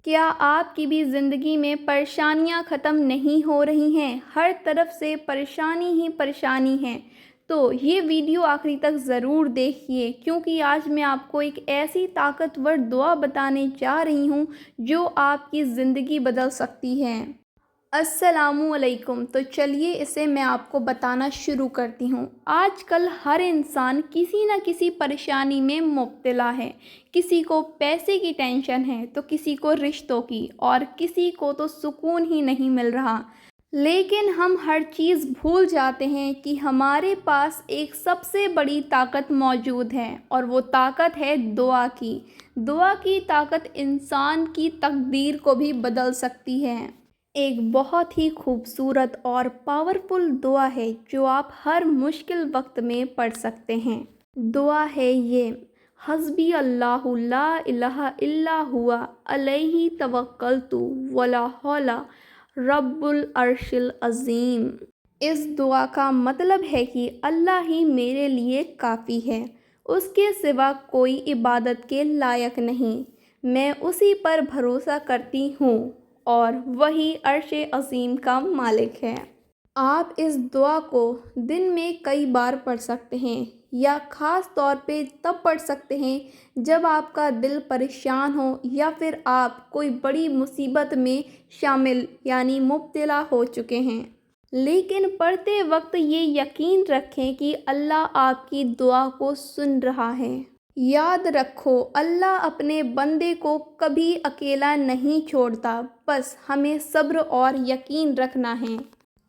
کیا آپ کی بھی زندگی میں پریشانیاں ختم نہیں ہو رہی ہیں؟ ہر طرف سے پریشانی ہی پریشانی ہے، تو یہ ویڈیو آخری تک ضرور دیکھیے، کیونکہ آج میں آپ کو ایک ایسی طاقتور دعا بتانے جا رہی ہوں جو آپ کی زندگی بدل سکتی ہے۔ السلام علیکم۔ تو چلیے اسے میں آپ کو بتانا شروع کرتی ہوں۔ آج کل ہر انسان کسی نہ کسی پریشانی میں مبتلا ہے۔ کسی کو پیسے کی ٹینشن ہے تو کسی کو رشتوں کی، اور کسی کو تو سکون ہی نہیں مل رہا۔ لیکن ہم ہر چیز بھول جاتے ہیں کہ ہمارے پاس ایک سب سے بڑی طاقت موجود ہے، اور وہ طاقت ہے دعا کی۔ دعا کی طاقت انسان کی تقدیر کو بھی بدل سکتی ہے۔ ایک بہت ہی خوبصورت اور پاورفل دعا ہے جو آپ ہر مشکل وقت میں پڑھ سکتے ہیں۔ دعا ہے یہ: حسبی اللہ لا الہ الا ہوا علیہ توکلت ولا حول رب العرش العظیم۔ اس دعا کا مطلب ہے کہ اللہ ہی میرے لیے کافی ہے، اس کے سوا کوئی عبادت کے لائق نہیں، میں اسی پر بھروسہ کرتی ہوں اور وہی عرش عظیم کا مالک ہے۔ آپ اس دعا کو دن میں کئی بار پڑھ سکتے ہیں، یا خاص طور پہ تب پڑھ سکتے ہیں جب آپ کا دل پریشان ہو یا پھر آپ کوئی بڑی مصیبت میں شامل مبتلا ہو چکے ہیں۔ لیکن پڑھتے وقت یہ یقین رکھیں کہ اللہ آپ کی دعا کو سن رہا ہے۔ یاد رکھو، اللہ اپنے بندے کو کبھی اکیلا نہیں چھوڑتا، بس ہمیں صبر اور یقین رکھنا ہے۔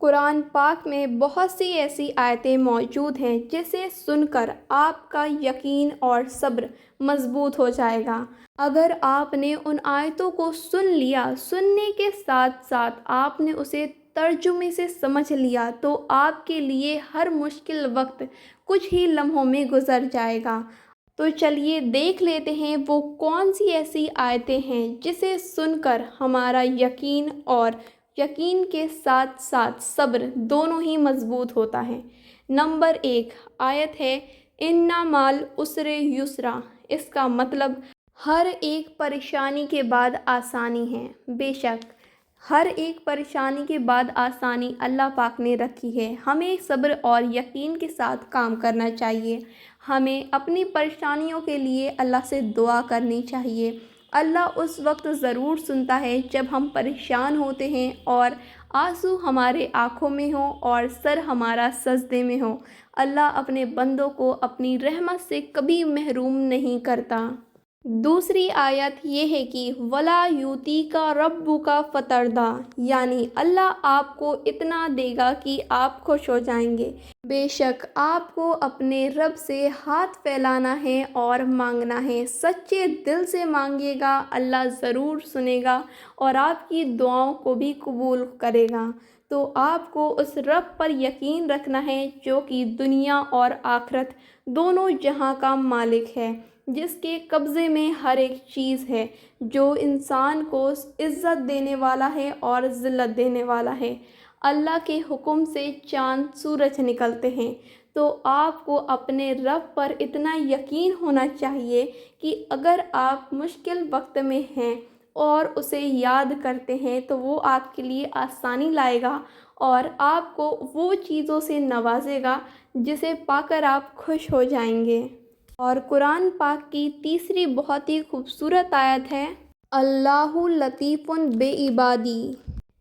قرآن پاک میں بہت سی ایسی آیتیں موجود ہیں جسے سن کر آپ کا یقین اور صبر مضبوط ہو جائے گا۔ اگر آپ نے ان آیتوں کو سن لیا، سننے کے ساتھ ساتھ آپ نے اسے ترجمے سے سمجھ لیا، تو آپ کے لیے ہر مشکل وقت کچھ ہی لمحوں میں گزر جائے گا۔ تو چلیے دیکھ لیتے ہیں وہ کون سی ایسی آیتیں ہیں جسے سن کر ہمارا یقین اور یقین کے ساتھ ساتھ صبر دونوں ہی مضبوط ہوتا ہے۔ نمبر 1 آیت ہے: اِنَّ مَعَ الْعُسْرِ یُسْرًا۔ اس کا مطلب ہر ایک پریشانی کے بعد آسانی ہے۔ بے شک ہر ایک پریشانی کے بعد آسانی اللہ پاک نے رکھی ہے۔ ہمیں صبر اور یقین کے ساتھ کام کرنا چاہیے۔ ہمیں اپنی پریشانیوں کے لیے اللہ سے دعا کرنی چاہیے۔ اللہ اس وقت ضرور سنتا ہے جب ہم پریشان ہوتے ہیں اور آنسو ہمارے آنکھوں میں ہوں اور سر ہمارا سجدے میں ہو۔ اللہ اپنے بندوں کو اپنی رحمت سے کبھی محروم نہیں کرتا۔ دوسری آیت یہ ہے کہ وَلَا يُؤْتِيكَ رَبُّكَ فَتَرْضَىٰ، یعنی اللہ آپ کو اتنا دے گا کہ آپ خوش ہو جائیں گے۔ بے شک آپ کو اپنے رب سے ہاتھ پھیلانا ہے اور مانگنا ہے۔ سچے دل سے مانگیے گا، اللہ ضرور سنے گا اور آپ کی دعاؤں کو بھی قبول کرے گا۔ تو آپ کو اس رب پر یقین رکھنا ہے جو کہ دنیا اور آخرت دونوں جہاں کا مالک ہے، جس کے قبضے میں ہر ایک چیز ہے، جو انسان کو عزت دینے والا ہے اور ذلت دینے والا ہے۔ اللہ کے حکم سے چاند سورج نکلتے ہیں، تو آپ کو اپنے رب پر اتنا یقین ہونا چاہیے کہ اگر آپ مشکل وقت میں ہیں اور اسے یاد کرتے ہیں تو وہ آپ کے لیے آسانی لائے گا اور آپ کو وہ چیزوں سے نوازے گا جسے پا کر آپ خوش ہو جائیں گے۔ اور قرآن پاک کی تیسری بہت ہی خوبصورت آیت ہے: اللہ لطیف بعبادی۔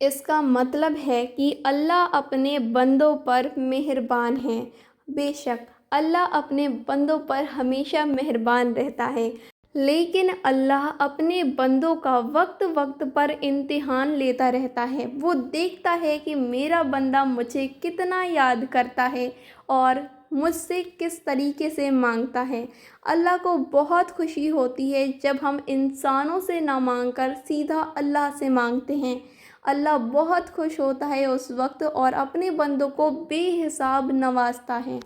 اس کا مطلب ہے کہ اللہ اپنے بندوں پر مہربان ہے۔ بے شک اللہ اپنے بندوں پر ہمیشہ مہربان رہتا ہے، لیکن اللہ اپنے بندوں کا وقت وقت پر امتحان لیتا رہتا ہے۔ وہ دیکھتا ہے کہ میرا بندہ مجھے کتنا یاد کرتا ہے اور مجھ سے کس طریقے سے مانگتا ہے۔ اللہ کو بہت خوشی ہوتی ہے جب ہم انسانوں سے نہ مانگ کر سیدھا اللہ سے مانگتے ہیں۔ اللہ بہت خوش ہوتا ہے اس وقت اور اپنے بندوں کو بے حساب نوازتا ہے۔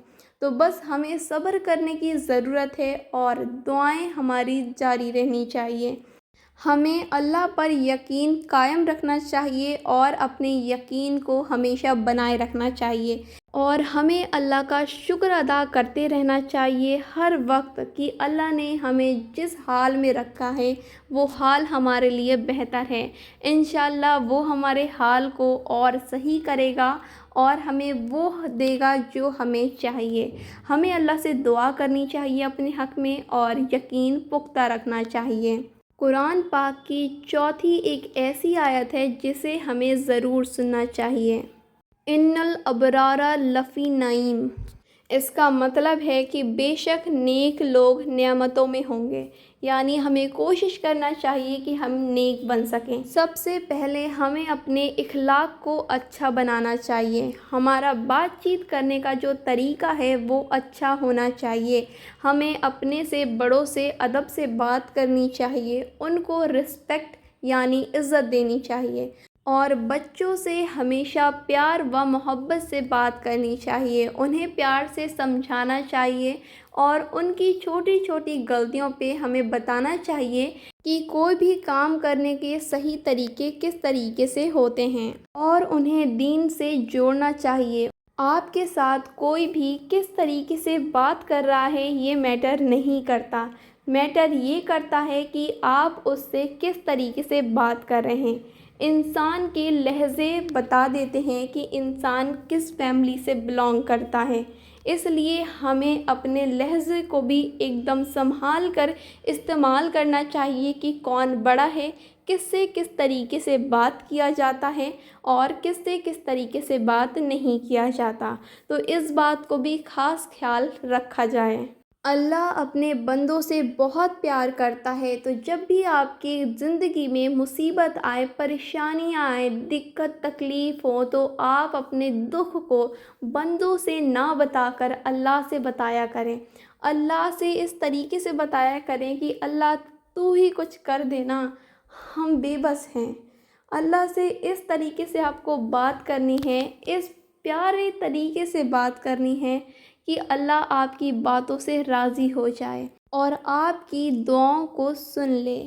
تو بس ہمیں صبر کرنے کی ضرورت ہے اور دعائیں ہماری جاری رہنی چاہیے۔ ہمیں اللہ پر یقین قائم رکھنا چاہیے اور اپنے یقین کو ہمیشہ بنائے رکھنا چاہیے، اور ہمیں اللہ کا شکر ادا کرتے رہنا چاہیے ہر وقت کہ اللہ نے ہمیں جس حال میں رکھا ہے وہ حال ہمارے لیے بہتر ہے۔ انشاءاللہ وہ ہمارے حال کو اور صحیح کرے گا اور ہمیں وہ دے گا جو ہمیں چاہیے۔ ہمیں اللہ سے دعا کرنی چاہیے اپنے حق میں اور یقین پختہ رکھنا چاہیے۔ قرآن پاک کی چوتھی ایک ایسی آیت ہے جسے ہمیں ضرور سننا چاہیے۔ ان الابرار لفی نعیم، اس کا مطلب ہے کہ بے شک نیک لوگ نعمتوں میں ہوں گے، یعنی ہمیں کوشش کرنا چاہیے کہ ہم نیک بن سکیں۔ سب سے پہلے ہمیں اپنے اخلاق کو اچھا بنانا چاہیے۔ ہمارا بات چیت کرنے کا جو طریقہ ہے وہ اچھا ہونا چاہیے۔ ہمیں اپنے سے بڑوں سے ادب سے بات کرنی چاہیے، ان کو رسپیکٹ یعنی عزت دینی چاہیے، اور بچوں سے ہمیشہ پیار و محبت سے بات کرنی چاہیے، انہیں پیار سے سمجھانا چاہیے اور ان کی چھوٹی چھوٹی غلطیوں پہ ہمیں بتانا چاہیے کہ کوئی بھی کام کرنے کے صحیح طریقے کس طریقے سے ہوتے ہیں اور انہیں دین سے جوڑنا چاہیے۔ آپ کے ساتھ کوئی بھی کس طریقے سے بات کر رہا ہے یہ میٹر نہیں کرتا، میٹر یہ کرتا ہے کہ آپ اس سے کس طریقے سے بات کر رہے ہیں۔ انسان کے لہجے بتا دیتے ہیں کہ انسان کس فیملی سے بلانگ کرتا ہے، اس لیے ہمیں اپنے لہجے کو بھی ایک دم سنبھال کر استعمال کرنا چاہیے کہ کون بڑا ہے، کس سے کس طریقے سے بات کیا جاتا ہے اور کس سے کس طریقے سے بات نہیں کیا جاتا، تو اس بات کو بھی خاص خیال رکھا جائے۔ اللہ اپنے بندوں سے بہت پیار کرتا ہے، تو جب بھی آپ کی زندگی میں مصیبت آئے، پریشانیاں آئیں، دقت تکلیف ہو، تو آپ اپنے دکھ کو بندوں سے نہ بتا کر اللہ سے بتایا کریں۔ اللہ سے اس طریقے سے بتایا کریں کہ اللہ تو ہی کچھ کر دینا، ہم بے بس ہیں۔ اللہ سے اس طریقے سے آپ کو بات کرنی ہے، اس پیارے طریقے سے بات کرنی ہے کہ اللہ آپ کی باتوں سے راضی ہو جائے اور آپ کی دعاؤں کو سن لے۔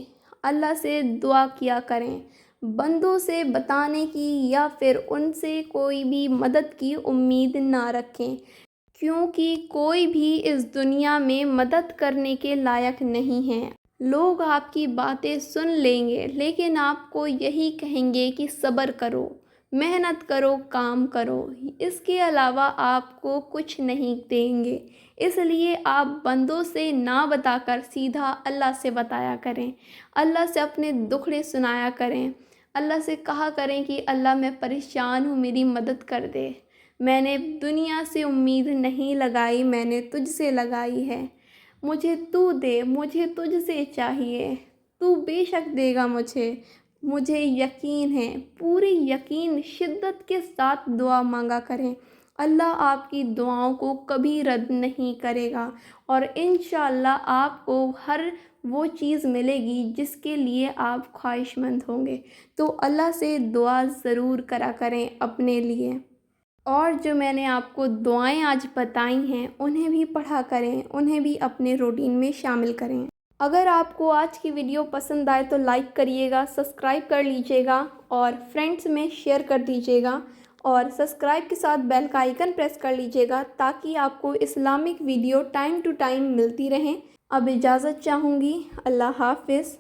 اللہ سے دعا کیا کریں، بندوں سے بتانے کی یا پھر ان سے کوئی بھی مدد کی امید نہ رکھیں، کیونکہ کوئی بھی اس دنیا میں مدد کرنے کے لائق نہیں ہے۔ لوگ آپ کی باتیں سن لیں گے لیکن آپ کو یہی کہیں گے کہ صبر کرو، محنت کرو، کام کرو، اس کے علاوہ آپ کو کچھ نہیں دیں گے۔ اس لیے آپ بندوں سے نہ بتا کر سیدھا اللہ سے بتایا کریں، اللہ سے اپنے دکھڑے سنایا کریں، اللہ سے کہا کریں کہ اللہ میں پریشان ہوں، میری مدد کر دے، میں نے دنیا سے امید نہیں لگائی، میں نے تجھ سے لگائی ہے، مجھے تو دے، مجھے تجھ سے چاہیے، تو بے شک دے گا مجھے یقین ہے۔ پوری یقین شدت کے ساتھ دعا مانگا کریں، اللہ آپ کی دعاؤں کو کبھی رد نہیں کرے گا اور انشاءاللہ آپ کو ہر وہ چیز ملے گی جس کے لیے آپ خواہش مند ہوں گے۔ تو اللہ سے دعا ضرور کرا کریں اپنے لیے، اور جو میں نے آپ کو دعائیں آج بتائی ہیں انہیں بھی پڑھا کریں، انہیں بھی اپنے روٹین میں شامل کریں۔ اگر آپ کو آج کی ویڈیو پسند آئے تو لائک کریے گا، سبسکرائب کر لیجیے گا اور فرینڈس میں شیئر کر دیجیے گا، اور سبسکرائب کے ساتھ بیل کا آئیکن پریس کر لیجیے گا تاکہ آپ کو Islamic video time to time ملتی رہیں۔ اب اجازت چاہوں گی، اللہ حافظ۔